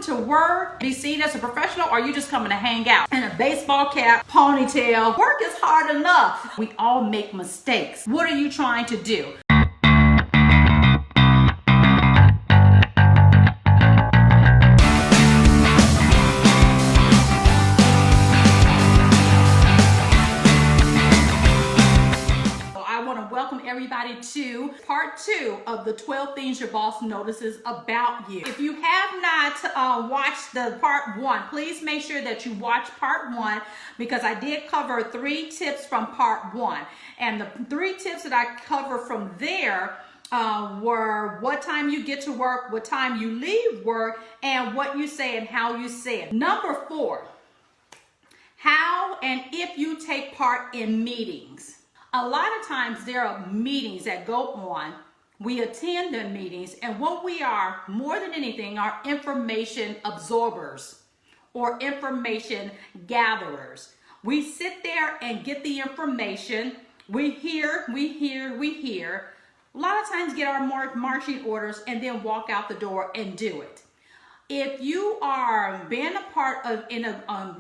to work, be seen as a professional, or are you just coming to hang out in a baseball cap, ponytail? Work is hard enough. We all make mistakes. What are you trying to do? Welcome everybody to part 2 of the 12 things your boss notices about you. If you have not watched the part 1, please make sure that you watch part 1, because I did cover 3 tips from part 1. And the 3 tips that I cover from there were what time you get to work, what time you leave work, and what you say and how you say it. Number 4, how and if you take part in meetings. A lot of times there are meetings that go on. We attend the meetings, and what we are, more than anything, are information absorbers or information gatherers. We sit there and get the information. We hear. A lot of times get our marching orders and then walk out the door and do it. If you are being a part of,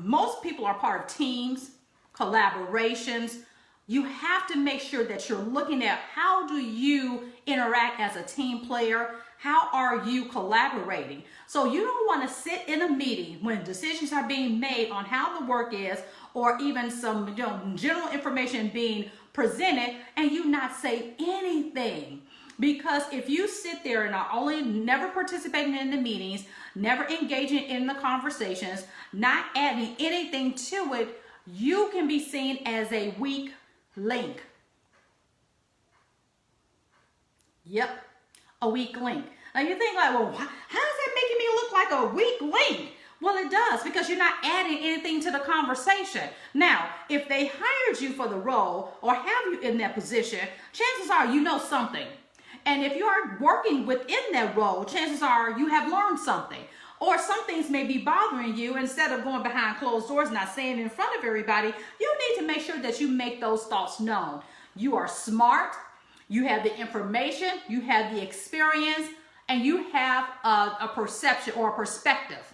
most people are part of teams, collaborations. You have to make sure that you're looking at how do you interact as a team player? How are you collaborating? So you don't want to sit in a meeting when decisions are being made on how the work is, or even some general information being presented, and you not say anything. Because if you sit there and are only never participating in the meetings, never engaging in the conversations, not adding anything to it, you can be seen as a weak link. Yep, a weak link. Now you think like, well, how is that making me look like a weak link? Well, it does, because you're not adding anything to the conversation. Now, if they hired you for the role or have you in that position, chances are you know something. And if you are working within that role, chances are you have learned something. Or some things may be bothering you. Instead of going behind closed doors, not saying it in front of everybody, you need to make sure that you make those thoughts known. You are smart, you have the information, you have the experience, and you have a perception or a perspective.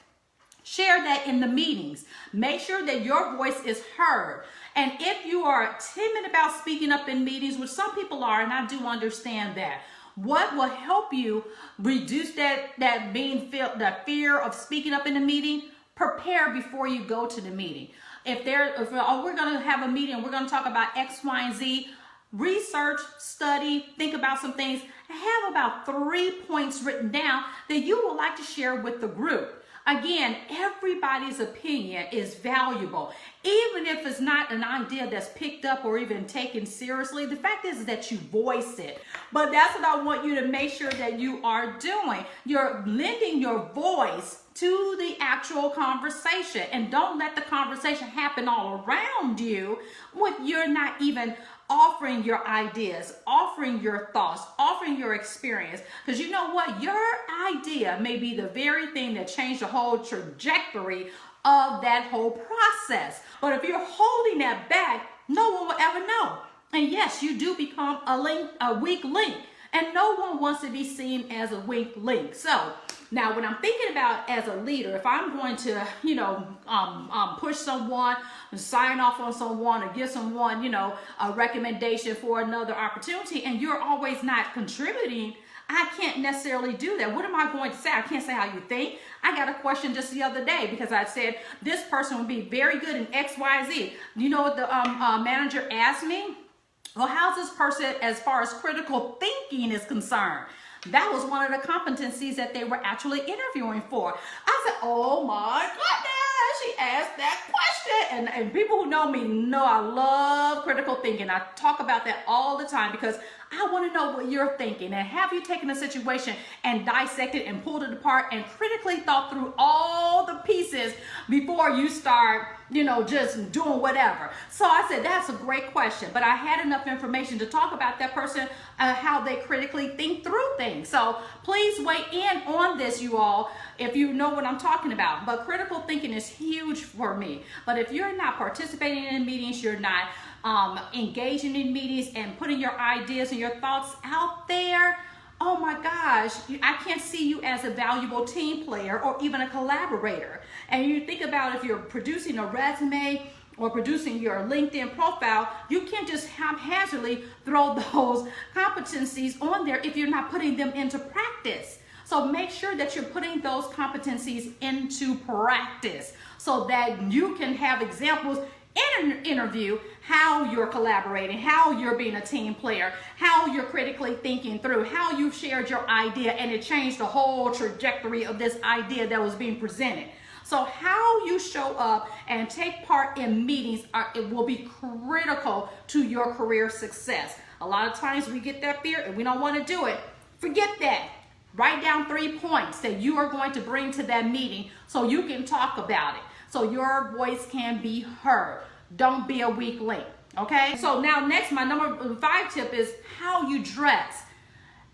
Share that in the meetings. Make sure that your voice is heard. And if you are timid about speaking up in meetings, which some people are, and I do understand that, what will help you reduce that fear of speaking up in the meeting? Prepare before you go to the meeting. If we're going to have a meeting, we're going to talk about X, Y, and Z, research, study, think about some things. Have about 3 points written down that you would like to share with the group. Again, everybody's opinion is valuable. Even if it's not an idea that's picked up or even taken seriously, the fact is that you voice it. But that's what I want you to make sure that you are doing. You're lending your voice to the actual conversation, and don't let the conversation happen all around you when you're not even offering your ideas, offering your thoughts, offering your experience. Because you know what? Your idea may be the very thing that changed the whole trajectory of that whole process. But if you're holding that back, no one will ever know. And yes, you do become a weak link. And no one wants to be seen as a weak link. So now when I'm thinking about as a leader, if I'm going to, push someone, sign off on someone, or give someone, a recommendation for another opportunity, and you're always not contributing, I can't necessarily do that. What am I going to say? I can't say how you think. I got a question just the other day because I said this person would be very good in X, Y, Z. You know what the manager asked me? Well, how's this person as far as critical thinking is concerned? That was one of the competencies that they were actually interviewing for. I said, oh my goodness, she asked that question. And people who know me know I love critical thinking. I talk about that all the time because I want to know what you're thinking. And have you taken a situation and dissected and pulled it apart and critically thought through all the pieces before you start, just doing whatever? So I said, that's a great question. But I had enough information to talk about that person, how they critically think through things. So please weigh in on this, you all, if you know what I'm talking about. But critical thinking is huge for me. But if you're not participating in meetings, you're not engaging in meetings and putting your ideas and your thoughts out there, oh my gosh, I can't see you as a valuable team player or even a collaborator. And you think about if you're producing a resume or producing your LinkedIn profile, you can't just haphazardly throw those competencies on there if you're not putting them into practice. So make sure that you're putting those competencies into practice so that you can have examples in an interview how you're collaborating, how you're being a team player, how you're critically thinking through, how you've shared your idea and it changed the whole trajectory of this idea that was being presented. So how you show up and take part in meetings, it will be critical to your career success. A lot of times we get that fear and we don't want to do it. Forget that. Write down 3 points that you are going to bring to that meeting so you can talk about it, so your voice can be heard. Don't be a weak link, okay? So now next, my number 5 tip is how you dress.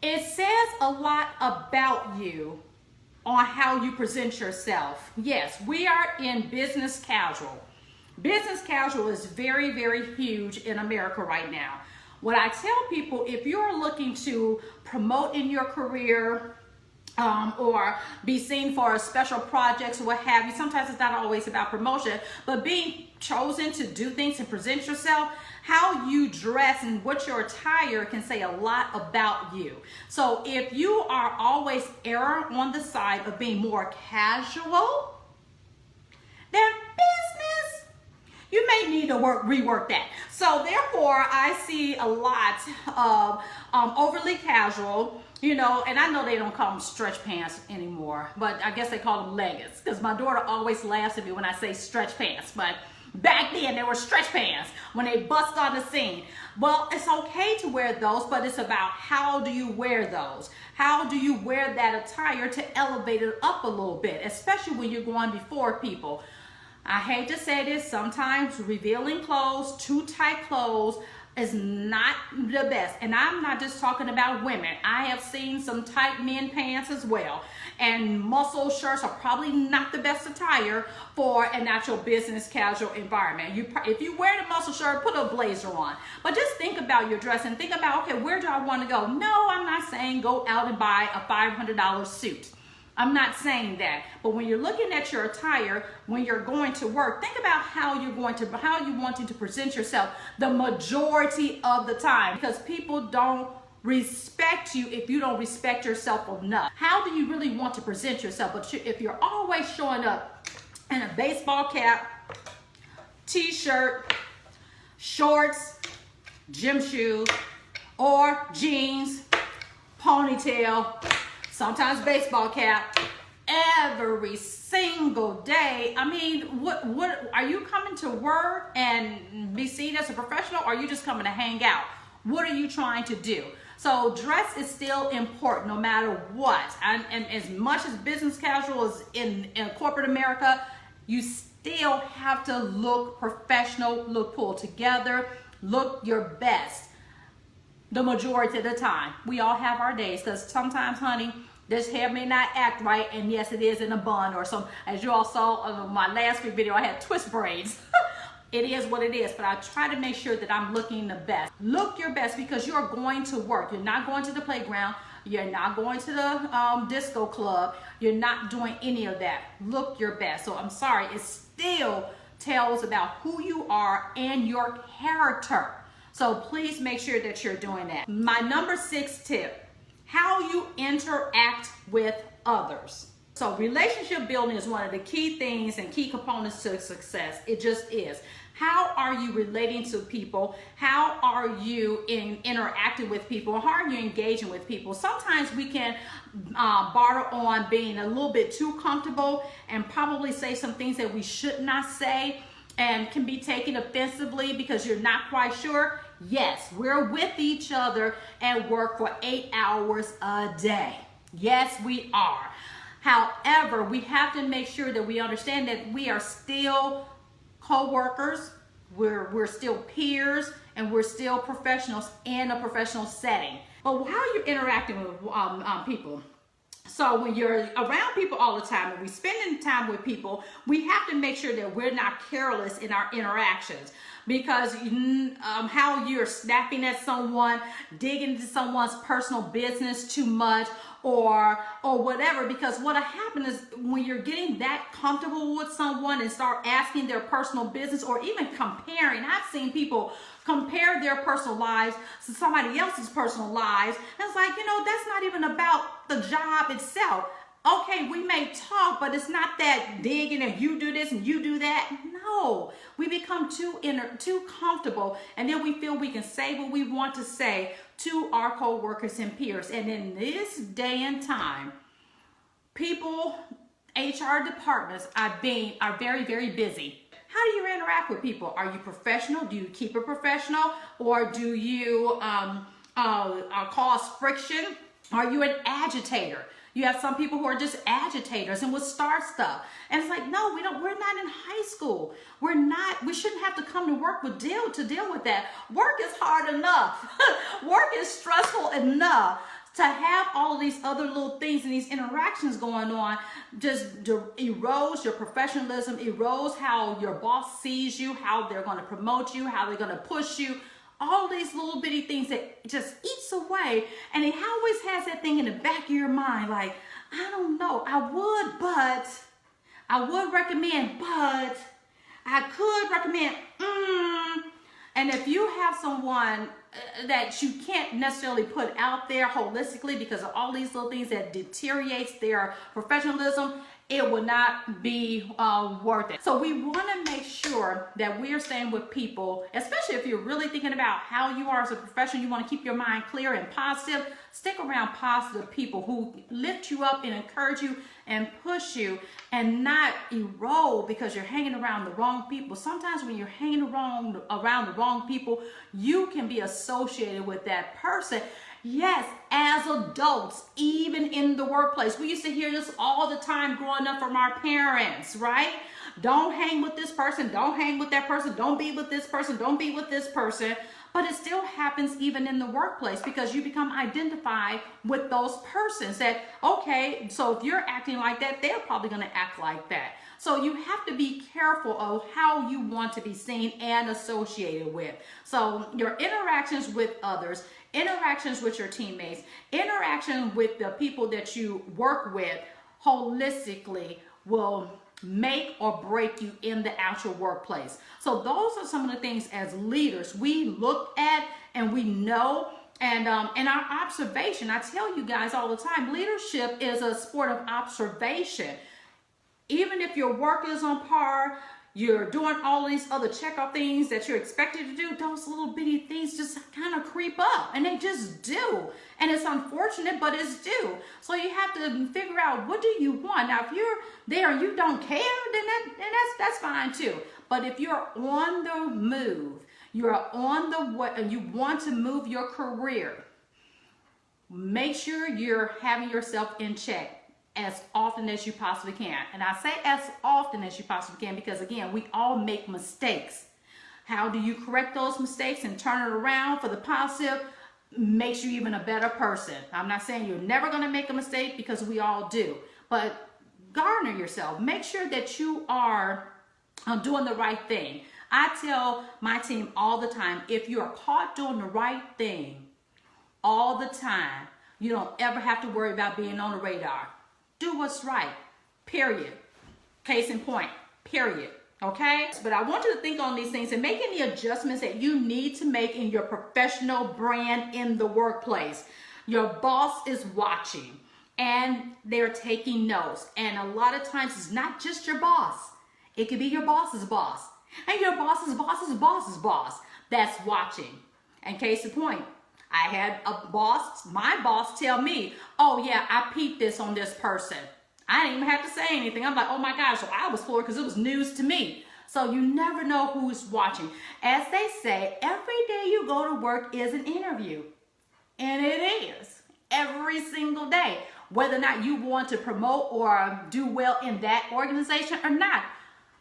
It says a lot about you on how you present yourself. Yes, we are in business casual. Business casual is very, very huge in America right now. What I tell people, if you're looking to promote in your career or be seen for special projects or what have you, sometimes it's not always about promotion, but being chosen to do things and present yourself, how you dress and what your attire can say a lot about you. So if you are always err on the side of being more casual than business, you may need to rework that. So therefore, I see a lot of overly casual, you know, and I know they don't call them stretch pants anymore, but I guess they call them leggings, because my daughter always laughs at me when I say stretch pants, but back then they were stretch pants when they bust on the scene. Well, it's okay to wear those, but it's about how do you wear those? How do you wear that attire to elevate it up a little bit, especially when you're going before people? I hate to say this, sometimes revealing clothes, too tight clothes, is not the best. And I'm not just talking about women. I have seen some tight men pants as well. And muscle shirts are probably not the best attire for an actual business casual environment. If you wear the muscle shirt, put a blazer on. But just think about your dress and think about, okay, where do I want to go? No, I'm not saying go out and buy a $500 suit. I'm not saying that, but when you're looking at your attire, when you're going to work, think about how you're wanting to present yourself the majority of the time, because people don't respect you if you don't respect yourself enough. How do you really want to present yourself? But if you're always showing up in a baseball cap, t-shirt, shorts, gym shoes, or jeans, ponytail, sometimes baseball cap, every single day. I mean, what are you coming to work and be seen as a professional, or are you just coming to hang out? What are you trying to do? So dress is still important no matter what. And as much as business casual is in corporate America, you still have to look professional, look pulled together, look your best. The majority of the time. We all have our days, because sometimes, honey, this hair may not act right, and yes, it is in a bun or some, as you all saw on my last week video, I had twist braids. It is what it is, but I try to make sure that I'm looking the best. Look your best, because you're going to work. You're not going to the playground. You're not going to the disco club. You're not doing any of that. Look your best. So I'm sorry, it still tells about who you are and your character. So please make sure that you're doing that. My number 6 tip, how you interact with others. So relationship building is one of the key things and key components to success. It just is. How are you relating to people? How are you interacting with people? How are you engaging with people? Sometimes we can borrow on being a little bit too comfortable and probably say some things that we should not say, and can be taken offensively because you're not quite sure. Yes, we're with each other and work for 8 hours a day. Yes, we are. However, we have to make sure that we understand that we are still co-workers, we're still peers, and we're still professionals in a professional setting. But how are you interacting with people? So when you're around people all the time, when we're spending time with people, we have to make sure that we're not careless in our interactions, because how you're snapping at someone, digging into someone's personal business too much, or whatever. Because what happens is when you're getting that comfortable with someone and start asking their personal business, or even comparing. I've seen people compare their personal lives to somebody else's personal lives. And it's like, that's not even about the job itself. Okay, we may talk, but it's not that digging and you do this and you do that. No, we become too comfortable, and then we feel we can say what we want to say to our co-workers and peers. And in this day and time, people, HR departments are very, very busy. How do you interact with people? Are you professional? Do you keep it professional? Or do you cause friction? Are you an agitator? You have some people who are just agitators and will start stuff. And it's like, no, we're not in high school. We shouldn't have to come to work to deal with that. Work is hard enough. Work is stressful enough. To have all of these other little things and these interactions going on just erodes your professionalism, erodes how your boss sees you, how they're going to promote you, how they're going to push you. All these little bitty things that just eats away. And it always has that thing in the back of your mind, like, I don't know, I would recommend, but I could recommend, And if you have someone that you can't necessarily put out there holistically because of all these little things that deteriorates their professionalism, it will not be worth it. So we want to make sure that we are staying with people, especially if you're really thinking about how you are as a professional. You want to keep your mind clear and positive. Stick around positive people who lift you up and encourage you and push you, and not erode because you're hanging around the wrong people. Sometimes when you're hanging around the wrong people, you can be associated with that person. Yes, as adults, even in the workplace. We used to hear this all the time growing up from our parents, right? Don't hang with this person, don't hang with that person, don't be with this person, don't be with this person. But it still happens even in the workplace, because you become identified with those persons that, okay, so if you're acting like that, they're probably going to act like that. So you have to be careful of how you want to be seen and associated with. So your interactions with others, interactions with your teammates, interaction with the people that you work with holistically will make or break you in the actual workplace. So those are some of the things as leaders we look at and we know. And our observation, I tell you guys all the time, leadership is a sport of observation. Even if your work is on par, you're doing all these other checkoff things that you're expected to do, those little bitty things just kind of creep up, and they just do. And it's unfortunate, but it's due. So you have to figure out, what do you want? Now, if you're there and you don't care, then that's fine too. But if you're on the move, you're on the way, and you want to move your career, make sure you're having yourself in check as often as you possibly can. And I say as often as you possibly can because, again, we all make mistakes. How do you correct those mistakes and turn it around for the positive? Makes you even a better person. I'm not saying you're never going to make a mistake, because we all do. But garner yourself. Make sure that you are doing the right thing. I tell my team all the time, if you are caught doing the right thing all the time, you don't ever have to worry about being on the radar. Do what's right, period. Case in point, period. Okay? But I want you to think on these things and make any adjustments that you need to make in your professional brand in the workplace. Your boss is watching and they're taking notes. And a lot of times it's not just your boss. It could be your boss's boss. And your boss's boss's boss's boss that's watching. And case in point, I had my boss tell me, oh yeah, I peeped this on this person. I didn't even have to say anything. I'm like, oh my gosh, so I was floored because it was news to me. So you never know who's watching. As they say, every day you go to work is an interview. And it is. Every single day. Whether or not you want to promote or do well in that organization or not,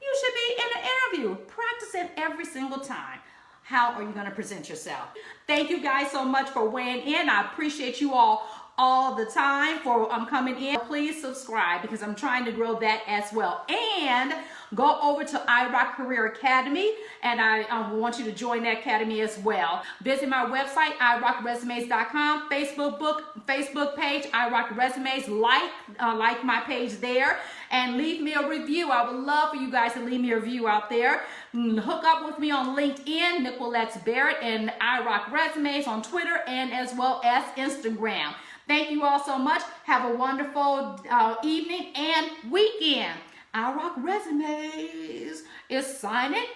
you should be in an interview. Practice it every single time. How are you going to present yourself? Thank you guys so much for weighing in. I appreciate you all all the time for coming in. Please subscribe because I'm trying to grow that as well. And go over to irock Career Academy, and I want you to join that academy as well. Visit my website, irockresumes.com, Facebook page, irock resumes. Like my page there, and leave me a review. I would love for you guys to leave me a review out there. Hook up with me on LinkedIn, Nicolette Barrett, and irock resumes on Twitter, and as well as Instagram. Thank you all so much. Have a wonderful evening and weekend. irock Resumes is signing